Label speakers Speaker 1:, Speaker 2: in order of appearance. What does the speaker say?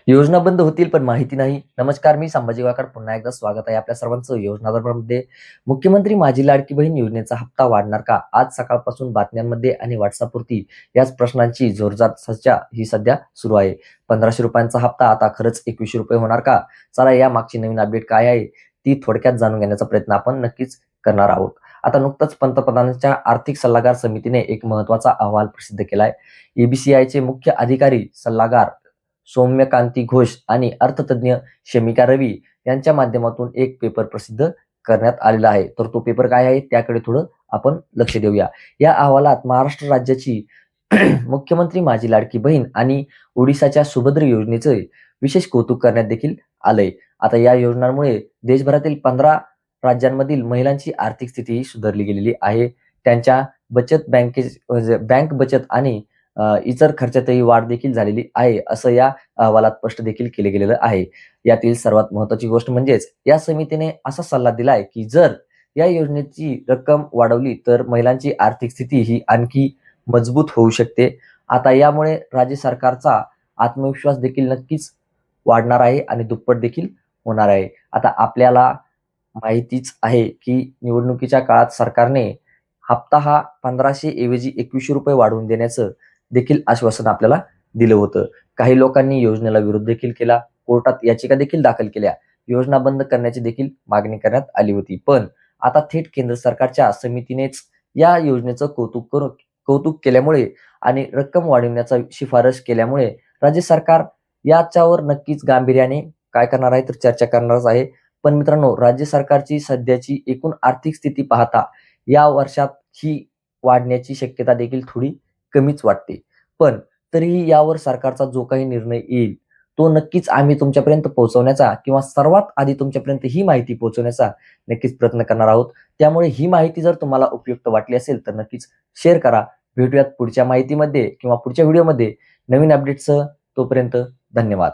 Speaker 1: योजना बंद होतील पण माहिती नाही. नमस्कार, मी संभाजी वाकड. पुन्हा एकदा स्वागत आहे आपल्या सर्वांचं योजना दर्पणमध्ये. मुख्यमंत्री माझी लाडकी बहीण योजनेचा हप्ता वाढणार का? आज सकाळपासून बातम्यांमध्ये आणि व्हॉट्सअपवरती याच प्रश्नांची जोरदार चर्चा ही सध्या सुरू आहे. ₹1500 हप्ता आता खरंच ₹2100 होणार का? चला या मागची नवीन अपडेट काय आहे ती थोडक्यात जाणून घेण्याचा प्रयत्न आपण नक्कीच करणार आहोत. आता नुकतंच पंतप्रधानांच्या आर्थिक सल्लागार समितीने एक महत्त्वाचा अहवाल प्रसिद्ध केलाय. EBCIचे मुख्य अधिकारी सल्लागार सौम्यकांती घोष आणि अर्थतज्ञ शमिका रवी यांच्या माध्यमातून एक पेपर प्रसिद्ध करण्यात आलेला आहे. तर तो पेपर काय आहे त्याकडे थोडं आपण लक्ष देऊया. या अहवालात महाराष्ट्र राज्याची मुख्यमंत्री माझी लाडकी बहीण आणि ओडिसाच्या सुभद्र योजनेचे विशेष कौतुक करण्यात देखील आलंय. आता या योजनांमुळे देशभरातील 15 राज्यांमधील महिलांची आर्थिक स्थितीही सुधारली गेलेली आहे. त्यांच्या बँक बचत आणि इतर खर्चातही वाढ देखील झालेली आहे, असं या अहवालात स्पष्ट देखील केले गेलेलं आहे. यातील सर्वात महत्त्वाची गोष्ट म्हणजेच या समितीने असा सल्ला दिलाय, की जर या योजनेची रक्कम वाढवली तर महिलांची आर्थिक स्थिती ही आणखी मजबूत होऊ शकते. आता यामुळे राज्य सरकारचा आत्मविश्वास देखील नक्कीच वाढणार आहे आणि दुप्पट देखील होणार आहे. आता आपल्याला माहितीच आहे, की निवडणुकीच्या काळात सरकारने हप्ता हा 1500 ऐवजी ₹2100 वाढवून देण्याचं देखील आश्वासन आपल्याला दिलं होतं. काही लोकांनी योजनेला विरोध देखील केला. कोर्टात याचिका देखील दाखल केल्या. योजना बंद करण्याची देखील मागणी करण्यात आली होती. पण आता थेट केंद्र सरकारच्या समितीनेच या योजनेचं कौतुक केल्यामुळे आणि रक्कम वाढवण्याचा शिफारस केल्यामुळे राज्य सरकार याच्यावर नक्कीच गांभीर्याने काय करणार आहे तर चर्चा करणारच आहे. पण मित्रांनो, राज्य सरकारची सध्याची एकूण आर्थिक स्थिती पाहता या वर्षात ही वाढण्याची शक्यता देखील थोडी कमीच वाटते. पण तरीही यावर सरकारचा जो काही निर्णय येईल, तो नक्कीच आम्ही तुमच्यापर्यंत पोहोचवण्याचा किंवा सर्वात आधी तुमच्यापर्यंत ही माहिती पोहोचवण्याचा नक्कीच प्रयत्न करणार आहोत. त्यामुळे ही माहिती जर तुम्हाला उपयुक्त वाटली असेल, तर नक्कीच शेअर करा. भेटूयात पुढच्या माहितीमध्ये किंवा पुढच्या व्हिडिओमध्ये नवीन अपडेटसह. तोपर्यंत धन्यवाद.